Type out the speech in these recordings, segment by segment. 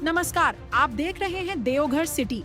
नमस्कार, आप देख रहे हैं देवघर सिटी।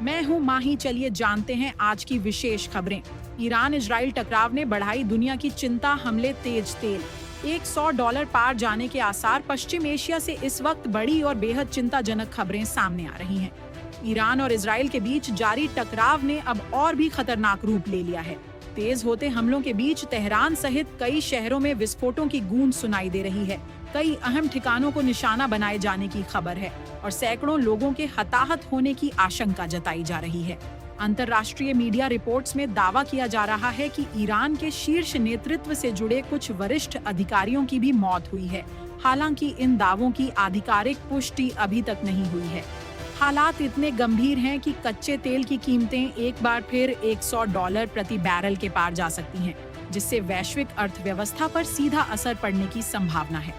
मैं हूं माही। चलिए जानते हैं आज की विशेष खबरें। ईरान इजराइल टकराव ने बढ़ाई दुनिया की चिंता, हमले तेज तेल। $100 पार जाने के आसार। पश्चिम एशिया से इस वक्त बड़ी और बेहद चिंताजनक खबरें सामने आ रही हैं। ईरान और इजराइल के बीच जारी टकराव ने अब और भी खतरनाक रूप ले लिया है। तेज होते हमलों के बीच तेहरान सहित कई शहरों में विस्फोटों की गूंज सुनाई दे रही है। कई अहम ठिकानों को निशाना बनाए जाने की खबर है और सैकड़ों लोगों के हताहत होने की आशंका जताई जा रही है। अंतर्राष्ट्रीय मीडिया रिपोर्ट्स में दावा किया जा रहा है कि ईरान के शीर्ष नेतृत्व से जुड़े कुछ वरिष्ठ अधिकारियों की भी मौत हुई है। हालांकि इन दावों की आधिकारिक पुष्टि अभी तक नहीं हुई है। हालात इतने गंभीर हैं कि कच्चे तेल की कीमतें एक बार फिर $100 प्रति बैरल के पार जा सकती हैं, जिससे वैश्विक अर्थव्यवस्था पर सीधा असर पड़ने की संभावना है।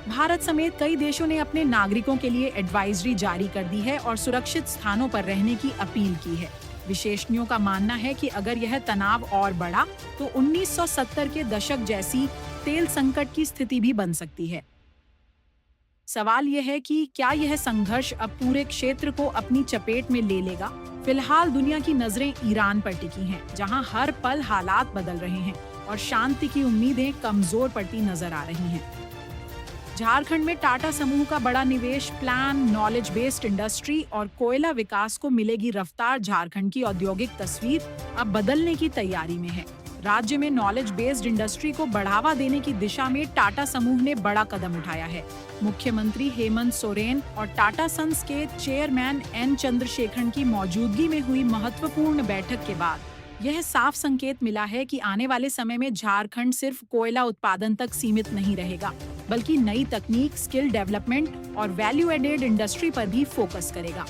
भारत समेत कई देशों ने अपने नागरिकों के लिए एडवाइजरी जारी कर दी है और सुरक्षित स्थानों पर रहने की अपील की है। विशेषज्ञों का मानना है कि अगर यह तनाव और बढ़ा तो 1970 के दशक जैसी तेल संकट की स्थिति भी बन सकती है। सवाल यह है कि क्या यह संघर्ष अब पूरे क्षेत्र को अपनी चपेट में ले लेगा। फिलहाल दुनिया की नजरें ईरान पर टिकी हैं, जहां हर पल हालात बदल रहे हैं और शांति की उम्मीदें कमजोर पड़ती नजर आ रही हैं। झारखंड में टाटा समूह का बड़ा निवेश, प्लान, नॉलेज बेस्ड इंडस्ट्री और कोयला विकास को मिलेगी रफ्तार। झारखंड की औद्योगिक तस्वीर अब बदलने की तैयारी में है। राज्य में नॉलेज बेस्ड इंडस्ट्री को बढ़ावा देने की दिशा में टाटा समूह ने बड़ा कदम उठाया है। मुख्यमंत्री हेमंत सोरेन और टाटा सन्स के चेयरमैन एन चंद्रशेखरन की मौजूदगी में हुई महत्वपूर्ण बैठक के बाद यह साफ संकेत मिला है कि आने वाले समय में झारखंड सिर्फ कोयला उत्पादन तक सीमित नहीं रहेगा, बल्कि नई तकनीक, स्किल डेवलपमेंट और वैल्यू एडेड इंडस्ट्री पर भी फोकस करेगा।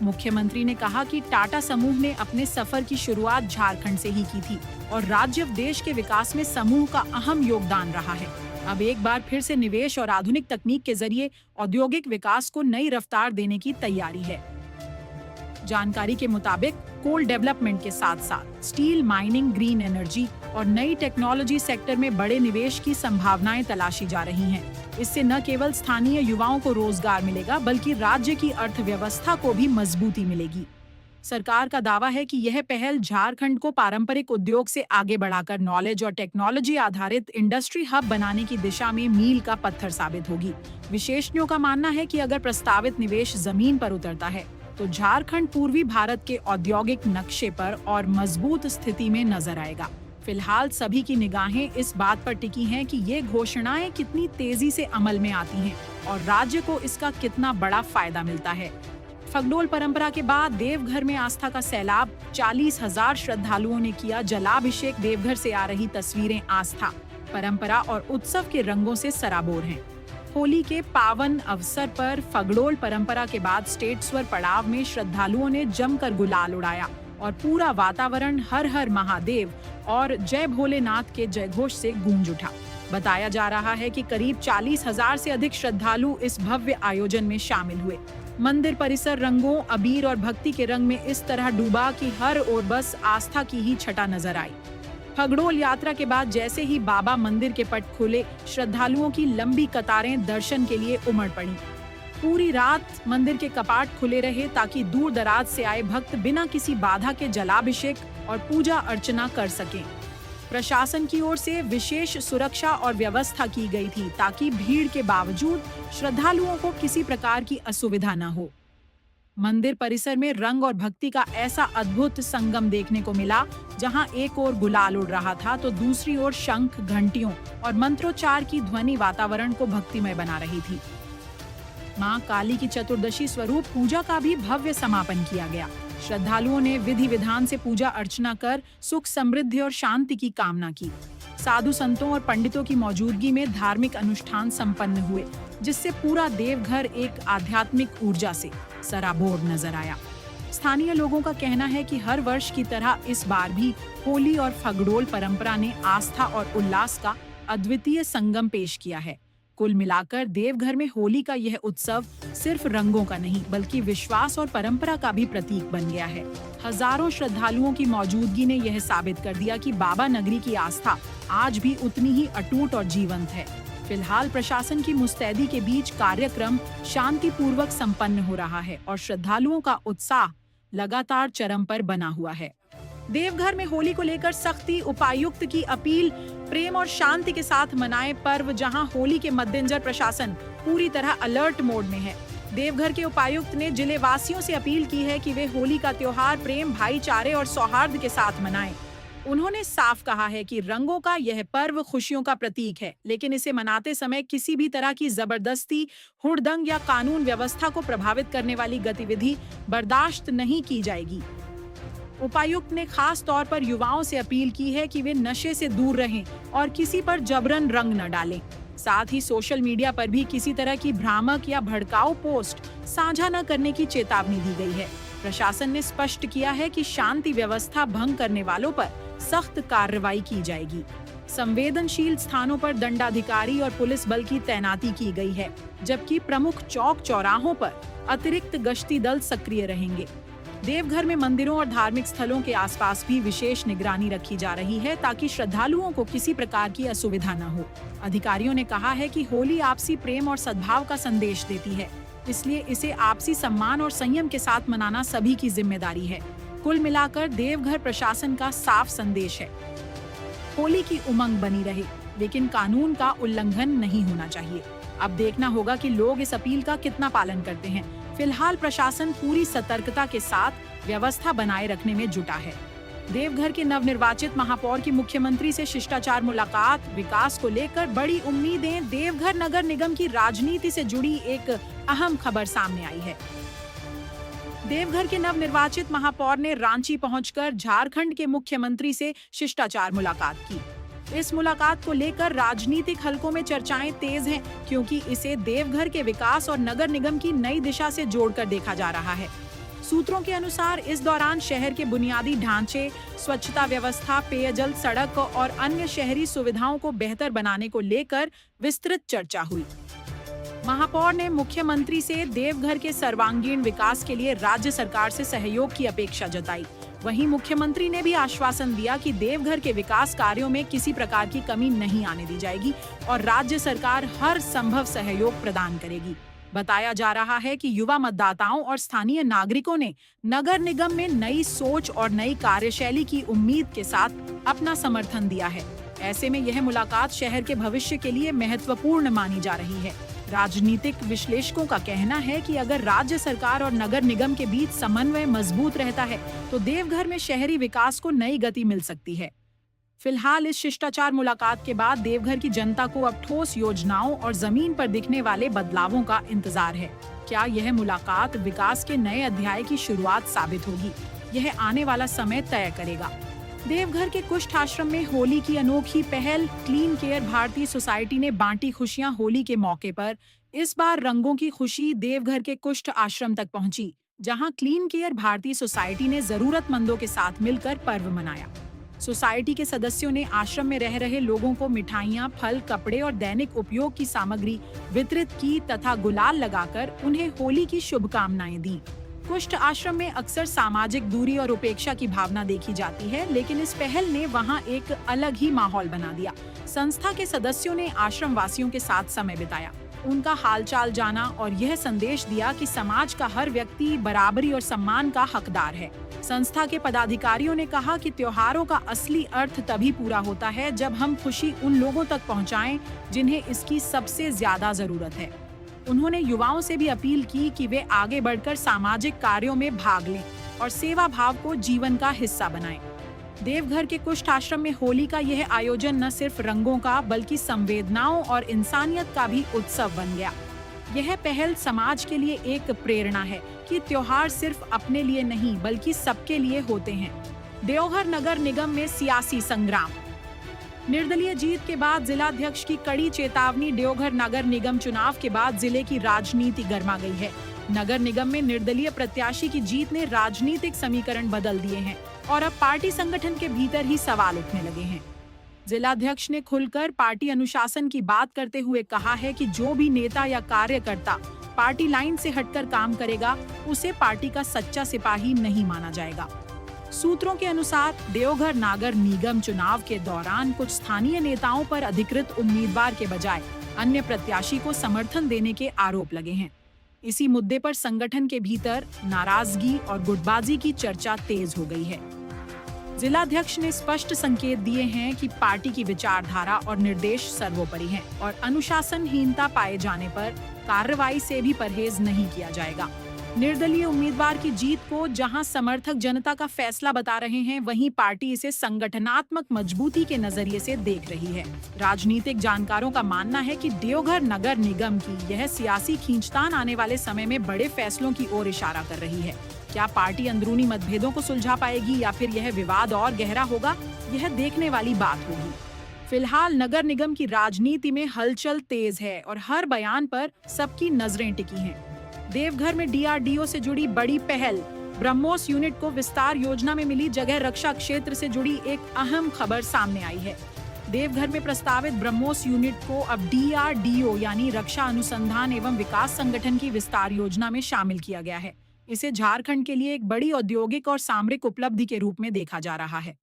मुख्यमंत्री ने कहा कि टाटा समूह ने अपने सफर की शुरुआत झारखंड से ही की थी और राज्य व देश के विकास में समूह का अहम योगदान रहा है। अब एक बार फिर से निवेश और आधुनिक तकनीक के जरिए औद्योगिक विकास को नई रफ्तार देने की तैयारी है। जानकारी के मुताबिक कोल डेवलपमेंट के साथ साथ स्टील, माइनिंग, ग्रीन एनर्जी और नई टेक्नोलॉजी सेक्टर में बड़े निवेश की संभावनाएं तलाशी जा रही हैं। इससे न केवल स्थानीय युवाओं को रोजगार मिलेगा, बल्कि राज्य की अर्थव्यवस्था को भी मजबूती मिलेगी। सरकार का दावा है कि यह पहल झारखंड को पारंपरिक उद्योग से आगे बढ़ाकर नॉलेज और टेक्नोलॉजी आधारित इंडस्ट्री हब बनाने की दिशा में मील का पत्थर साबित होगी। विशेषज्ञों का मानना है कि अगर प्रस्तावित निवेश जमीन पर उतरता है तो झारखंड पूर्वी भारत के औद्योगिक नक्शे पर और मजबूत स्थिति में नजर आएगा। फिलहाल सभी की निगाहें इस बात पर टिकी हैं कि ये घोषणाएं कितनी तेजी से अमल में आती हैं और राज्य को इसका कितना बड़ा फायदा मिलता है। फगडोल परंपरा के बाद देवघर में आस्था का सैलाब। 40,000 श्रद्धालुओं ने किया जलाभिषेक। देवघर से आ रही तस्वीरें आस्था, परंपरा और उत्सव के रंगों से सराबोर हैं। होली के पावन अवसर पर फगडोल परंपरा के बाद स्टेटस्वर पड़ाव में श्रद्धालुओं ने जमकर गुलाल उड़ाया और पूरा वातावरण हर हर महादेव और जय भोलेनाथ के जयघोष से गूंज उठा। बताया जा रहा है कि करीब 40,000 से अधिक श्रद्धालु इस भव्य आयोजन में शामिल हुए। मंदिर परिसर रंगों, अबीर और भक्ति के रंग में इस तरह डूबा कि हर ओर बस आस्था की ही छटा नजर आई। फगडोल यात्रा के बाद जैसे ही बाबा मंदिर के पट खुले, श्रद्धालुओं की लंबी कतारें दर्शन के लिए उमड़ पड़ी। पूरी रात मंदिर के कपाट खुले रहे ताकि दूर दराज से आए भक्त बिना किसी बाधा के जलाभिषेक और पूजा अर्चना कर सकें। प्रशासन की ओर से विशेष सुरक्षा और व्यवस्था की गई थी ताकि भीड़ के बावजूद श्रद्धालुओं को किसी प्रकार की असुविधा न हो। मंदिर परिसर में रंग और भक्ति का ऐसा अद्भुत संगम देखने को मिला, जहां एक ओर गुलाल उड़ रहा था तो दूसरी ओर शंख, घंटियों और मंत्रोच्चार की ध्वनि वातावरण को भक्तिमय बना रही थी। मां काली की चतुर्दशी स्वरूप पूजा का भी भव्य समापन किया गया। श्रद्धालुओं ने विधि विधान से पूजा अर्चना कर सुख, समृद्धि और शांति की कामना की। साधु संतों और पंडितों की मौजूदगी में धार्मिक अनुष्ठान संपन्न हुए, जिससे पूरा देवघर एक आध्यात्मिक ऊर्जा से सराबोर नजर आया। स्थानीय लोगों का कहना है कि हर वर्ष की तरह इस बार भी होली और फगडोल परंपरा ने आस्था और उल्लास का अद्वितीय संगम पेश किया है। कुल मिलाकर देवघर में होली का यह उत्सव सिर्फ रंगों का नहीं, बल्कि विश्वास और परंपरा का भी प्रतीक बन गया है। हजारों श्रद्धालुओं की मौजूदगी ने यह साबित कर दिया कि बाबा नगरी की आस्था आज भी उतनी ही अटूट और जीवंत है। फिलहाल प्रशासन की मुस्तैदी के बीच कार्यक्रम शांतिपूर्वक संपन्न हो रहा है और श्रद्धालुओं का उत्साह लगातार चरम पर बना हुआ है। देवघर में होली को लेकर सख्ती, उपायुक्त की अपील, प्रेम और शांति के साथ मनाएं पर्व। जहां होली के मद्देनजर प्रशासन पूरी तरह अलर्ट मोड में है। देवघर के उपायुक्त ने जिले वासियों से अपील की है कि वे होली का त्योहार प्रेम, भाईचारे और सौहार्द के साथ मनाएं। उन्होंने साफ कहा है कि रंगों का यह पर्व खुशियों का प्रतीक है, लेकिन इसे मनाते समय किसी भी तरह की जबरदस्ती, हुड़दंग या कानून व्यवस्था को प्रभावित करने वाली गतिविधि बर्दाश्त नहीं की जाएगी। उपायुक्त ने खास तौर पर युवाओं से अपील की है कि वे नशे से दूर रहें और किसी पर जबरन रंग न डालें। साथ ही सोशल मीडिया पर भी किसी तरह की भ्रामक या भड़काऊ पोस्ट साझा न करने की चेतावनी दी गई है। प्रशासन ने स्पष्ट किया है कि शांति व्यवस्था भंग करने वालों पर सख्त कार्रवाई की जाएगी। संवेदनशील स्थानों पर दंडाधिकारी और पुलिस बल की तैनाती की गई है, जबकि प्रमुख चौक चौराहों पर अतिरिक्त गश्ती दल सक्रिय रहेंगे। देवघर में मंदिरों और धार्मिक स्थलों के आसपास भी विशेष निगरानी रखी जा रही है ताकि श्रद्धालुओं को किसी प्रकार की असुविधा न हो। अधिकारियों ने कहा है कि होली आपसी प्रेम और सद्भाव का संदेश देती है, इसलिए इसे आपसी सम्मान और संयम के साथ मनाना सभी की जिम्मेदारी है। कुल मिलाकर देवघर प्रशासन का साफ संदेश है, होली की उमंग बनी रहे, लेकिन कानून का उल्लंघन नहीं होना चाहिए। अब देखना होगा कि लोग इस अपील का कितना पालन करते हैं। फिलहाल प्रशासन पूरी सतर्कता के साथ व्यवस्था बनाए रखने में जुटा है। देवघर के नवनिर्वाचित महापौर की मुख्यमंत्री से शिष्टाचार मुलाकात, विकास को लेकर बड़ी उम्मीदें। देवघर नगर निगम की राजनीति से जुड़ी एक अहम खबर सामने आई है। देवघर के नवनिर्वाचित महापौर ने रांची पहुंचकर झारखंड के मुख्यमंत्री से शिष्टाचार मुलाकात की। इस मुलाकात को लेकर राजनीतिक हलकों में चर्चाएं तेज हैं, क्योंकि इसे देवघर के विकास और नगर निगम की नई दिशा से जोड़कर देखा जा रहा है। सूत्रों के अनुसार इस दौरान शहर के बुनियादी ढांचे, स्वच्छता व्यवस्था, पेयजल, सड़क और अन्य शहरी सुविधाओं को बेहतर बनाने को लेकर विस्तृत चर्चा हुई। महापौर ने मुख्यमंत्री से देवघर के सर्वांगीण विकास के लिए राज्य सरकार से सहयोग की अपेक्षा जताई। वहीं मुख्यमंत्री ने भी आश्वासन दिया कि देवघर के विकास कार्यों में किसी प्रकार की कमी नहीं आने दी जाएगी और राज्य सरकार हर संभव सहयोग प्रदान करेगी। बताया जा रहा है कि युवा मतदाताओं और स्थानीय नागरिकों ने नगर निगम में नई सोच और नई कार्यशैली की उम्मीद के साथ अपना समर्थन दिया है। ऐसे में यह मुलाकात शहर के भविष्य के लिए महत्वपूर्ण मानी जा रही है। राजनीतिक विश्लेषकों का कहना है कि अगर राज्य सरकार और नगर निगम के बीच समन्वय मजबूत रहता है तो देवघर में शहरी विकास को नई गति मिल सकती है। फिलहाल इस शिष्टाचार मुलाकात के बाद देवघर की जनता को अब ठोस योजनाओं और जमीन पर दिखने वाले बदलावों का इंतजार है। क्या यह मुलाकात विकास के नए अध्याय की शुरुआत साबित होगी? यह आने वाला समय तय करेगा। देवघर के कुष्ठ आश्रम में होली की अनोखी पहल। क्लीन केयर भारतीय सोसाइटी ने बांटी खुशियां। होली के मौके पर इस बार रंगों की खुशी देवघर के कुष्ठ आश्रम तक पहुंची, जहां क्लीन केयर भारतीय सोसाइटी ने जरूरतमंदों के साथ मिलकर पर्व मनाया। सोसाइटी के सदस्यों ने आश्रम में रह रहे लोगों को मिठाइयां, फल, कपड़े और दैनिक उपयोग की सामग्री वितरित की तथा गुलाल लगाकर उन्हें होली की शुभकामनाएं दी। कुष्ठ आश्रम में अक्सर सामाजिक दूरी और उपेक्षा की भावना देखी जाती है, लेकिन इस पहल ने वहां एक अलग ही माहौल बना दिया। संस्था के सदस्यों ने आश्रम वासियों के साथ समय बिताया, उनका हालचाल जाना और यह संदेश दिया कि समाज का हर व्यक्ति बराबरी और सम्मान का हकदार है। संस्था के पदाधिकारियों ने कहा कि त्योहारों का असली अर्थ तभी पूरा होता है जब हम खुशी उन लोगों तक पहुंचाएं जिन्हें इसकी सबसे ज्यादा जरूरत है। उन्होंने युवाओं से भी अपील की कि वे आगे बढ़कर सामाजिक कार्यों में भाग लें और सेवा भाव को जीवन का हिस्सा बनाएं। देवघर के कुष्ठ आश्रम में होली का यह आयोजन न सिर्फ रंगों का बल्कि संवेदनाओं और इंसानियत का भी उत्सव बन गया। यह पहल समाज के लिए एक प्रेरणा है कि त्योहार सिर्फ अपने लिए नहीं बल्कि सबके लिए होते हैं। देवघर नगर निगम में सियासी संग्राम। निर्दलीय जीत के बाद जिलाध्यक्ष की कड़ी चेतावनी। देवघर नगर निगम चुनाव के बाद जिले की राजनीति गर्मा गई है। नगर निगम में निर्दलीय प्रत्याशी की जीत ने राजनीतिक समीकरण बदल दिए हैं और अब पार्टी संगठन के भीतर ही सवाल उठने लगे हैं। जिलाध्यक्ष ने खुलकर पार्टी अनुशासन की बात करते हुए कहा है कि जो भी नेता या कार्यकर्ता पार्टी लाइन से हटकर काम करेगा उसे पार्टी का सच्चा सिपाही नहीं माना जाएगा। सूत्रों के अनुसार देवघर नगर निगम चुनाव के दौरान कुछ स्थानीय नेताओं पर अधिकृत उम्मीदवार के बजाय अन्य प्रत्याशी को समर्थन देने के आरोप लगे हैं। इसी मुद्दे पर संगठन के भीतर नाराजगी और गुटबाजी की चर्चा तेज हो गई है। जिलाध्यक्ष ने स्पष्ट संकेत दिए हैं कि पार्टी की विचारधारा और निर्देश सर्वोपरि हैं और अनुशासनहीनता पाए जाने पर कार्रवाई से भी परहेज नहीं किया जाएगा। निर्दलीय उम्मीदवार की जीत को जहां समर्थक जनता का फैसला बता रहे हैं, वहीं पार्टी इसे संगठनात्मक मजबूती के नजरिए से देख रही है। राजनीतिक जानकारों का मानना है कि देवघर नगर निगम की यह सियासी खींचतान आने वाले समय में बड़े फैसलों की ओर इशारा कर रही है। क्या पार्टी अंदरूनी मतभेदों को सुलझा पाएगी या फिर यह विवाद और गहरा होगा, यह देखने वाली बात होगी। फिलहाल नगर निगम की राजनीति में हलचल तेज है और हर बयान पर सबकी नजरें टिकी हैं। देवघर में डीआरडीओ से जुड़ी बड़ी पहल, ब्रह्मोस यूनिट को विस्तार योजना में मिली जगह, रक्षा क्षेत्र से जुड़ी एक अहम खबर सामने आई है। देवघर में प्रस्तावित ब्रह्मोस यूनिट को अब डीआरडीओ यानी रक्षा अनुसंधान एवं विकास संगठन की विस्तार योजना में शामिल किया गया है। इसे झारखंड के लिए एक बड़ी औद्योगिक और सामरिक उपलब्धि के रूप में देखा जा रहा है।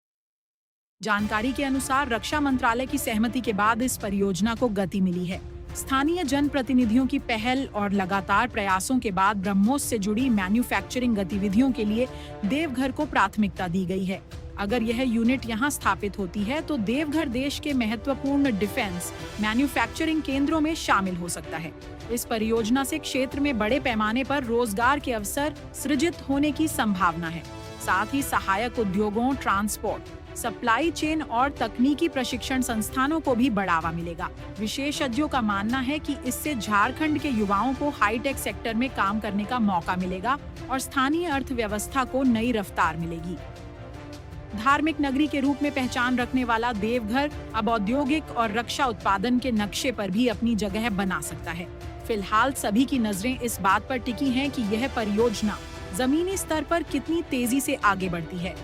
जानकारी के अनुसार रक्षा मंत्रालय की सहमति के बाद इस परियोजना को गति मिली है। स्थानीय जनप्रतिनिधियों की पहल और लगातार प्रयासों के बाद ब्रह्मोस से जुड़ी मैन्युफैक्चरिंग गतिविधियों के लिए देवघर को प्राथमिकता दी गई है। अगर यह यूनिट यहां स्थापित होती है तो देवघर देश के महत्वपूर्ण डिफेंस मैन्युफैक्चरिंग केंद्रों में शामिल हो सकता है। इस परियोजना से क्षेत्र में बड़े पैमाने पर रोजगार के अवसर सृजित होने की संभावना है। साथ ही सहायक उद्योगों, ट्रांसपोर्ट, सप्लाई चेन और तकनीकी प्रशिक्षण संस्थानों को भी बढ़ावा मिलेगा। विशेषज्ञों का मानना है कि इससे झारखंड के युवाओं को हाईटेक सेक्टर में काम करने का मौका मिलेगा और स्थानीय अर्थव्यवस्था को नई रफ्तार मिलेगी। धार्मिक नगरी के रूप में पहचान रखने वाला देवघर अब औद्योगिक और रक्षा उत्पादन के नक्शे पर भी अपनी जगह बना सकता है। फिलहाल सभी की नजरें इस बात पर टिकी हैं कि यह परियोजना जमीनी स्तर पर कितनी तेजी से आगे बढ़ती है।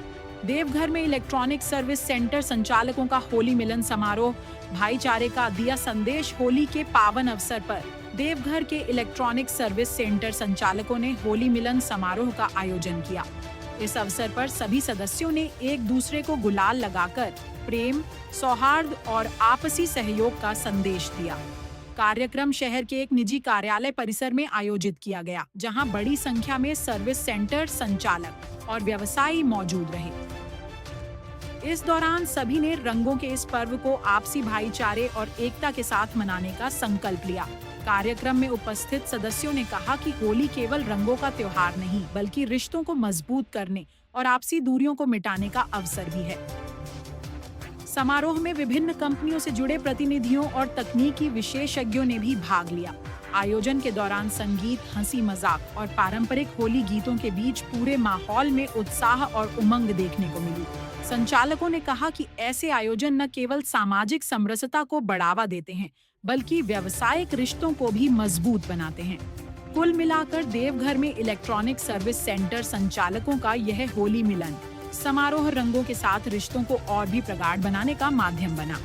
देवघर में इलेक्ट्रॉनिक सर्विस सेंटर संचालकों का होली मिलन समारोह, भाईचारे का दिया संदेश। होली के पावन अवसर पर देवघर के इलेक्ट्रॉनिक सर्विस सेंटर संचालकों ने होली मिलन समारोह का आयोजन किया। इस अवसर पर सभी सदस्यों ने एक दूसरे को गुलाल लगाकर प्रेम, सौहार्द और आपसी सहयोग का संदेश दिया। कार्यक्रम शहर के एक निजी कार्यालय परिसर में आयोजित किया गया, जहां बड़ी संख्या में सर्विस सेंटर संचालक और व्यवसायी मौजूद रहे। इस दौरान सभी ने रंगों के इस पर्व को आपसी भाईचारे और एकता के साथ मनाने का संकल्प लिया। कार्यक्रम में उपस्थित सदस्यों ने कहा कि होली केवल रंगों का त्योहार नहीं, बल्कि रिश्तों को मजबूत करने और आपसी दूरियों को मिटाने का अवसर भी है। समारोह में विभिन्न कंपनियों से जुड़े प्रतिनिधियों और तकनीकी विशेषज्ञों ने भी भाग लिया। आयोजन के दौरान संगीत, हंसी मजाक और पारंपरिक होली गीतों के बीच पूरे माहौल में उत्साह और उमंग देखने को मिली। संचालकों ने कहा कि ऐसे आयोजन न केवल सामाजिक समरसता को बढ़ावा देते हैं, बल्कि व्यावसायिक रिश्तों को भी मजबूत बनाते हैं। कुल मिलाकर देवघर में इलेक्ट्रॉनिक सर्विस सेंटर संचालकों का यह होली मिलन समारोह रंगों के साथ रिश्तों को और भी प्रगाढ़ बनाने का माध्यम बना।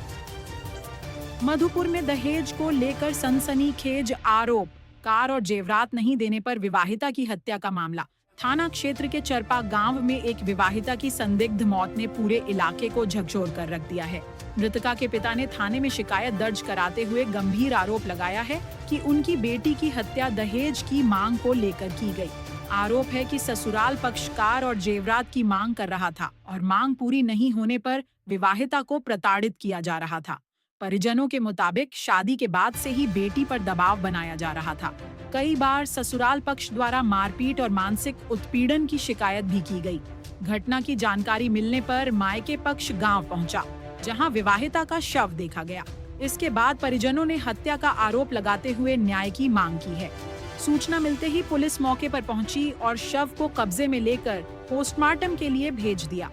मधुपुर में दहेज को लेकर सनसनीखेज आरोप, कार और जेवरात नहीं देने पर विवाहिता की हत्या का मामला। थाना क्षेत्र के चरपा गांव में एक विवाहिता की संदिग्ध मौत ने पूरे इलाके को झकझोर कर रख दिया है। मृतका के पिता ने थाने में शिकायत दर्ज कराते हुए गंभीर आरोप लगाया है कि उनकी बेटी की हत्या दहेज की मांग को लेकर की गई। आरोप है कि ससुराल पक्ष कार और जेवरात की मांग कर रहा था और मांग पूरी नहीं होने पर विवाहिता को प्रताड़ित किया जा रहा था। परिजनों के मुताबिक शादी के बाद से ही बेटी पर दबाव बनाया जा रहा था। कई बार ससुराल पक्ष द्वारा मारपीट और मानसिक उत्पीड़न की शिकायत भी की गई। घटना की जानकारी मिलने पर मायके पक्ष गांव पहुंचा, जहां विवाहिता का शव देखा गया। इसके बाद परिजनों ने हत्या का आरोप लगाते हुए न्याय की मांग की है। सूचना मिलते ही पुलिस मौके पर पहुंची और शव को कब्जे में लेकर पोस्टमार्टम के लिए भेज दिया।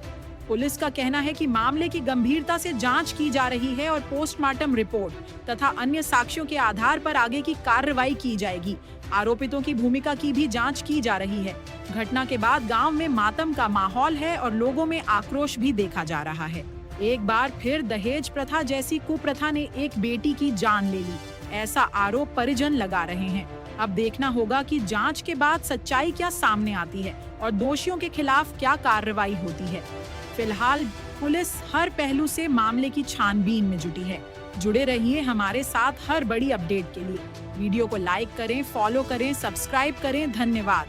पुलिस का कहना है कि मामले की गंभीरता से जांच की जा रही है और पोस्टमार्टम रिपोर्ट तथा अन्य साक्ष्यों के आधार पर आगे की कार्रवाई की जाएगी। आरोपितों की भूमिका की भी जांच की जा रही है। घटना के बाद गांव में मातम का माहौल है और लोगों में आक्रोश भी देखा जा रहा है। एक बार फिर दहेज प्रथा जैसी कुप्रथा ने एक बेटी की जान ले ली, ऐसा आरोप परिजन लगा रहे हैं। अब देखना होगा कि जांच के बाद सच्चाई क्या सामने आती है और दोषियों के खिलाफ क्या कार्रवाई होती है। फिलहाल पुलिस हर पहलू से मामले की छानबीन में जुटी है। जुड़े रहिए हमारे साथ हर बड़ी अपडेट के लिए। वीडियो को लाइक करें, फॉलो करें, सब्सक्राइब करें। धन्यवाद।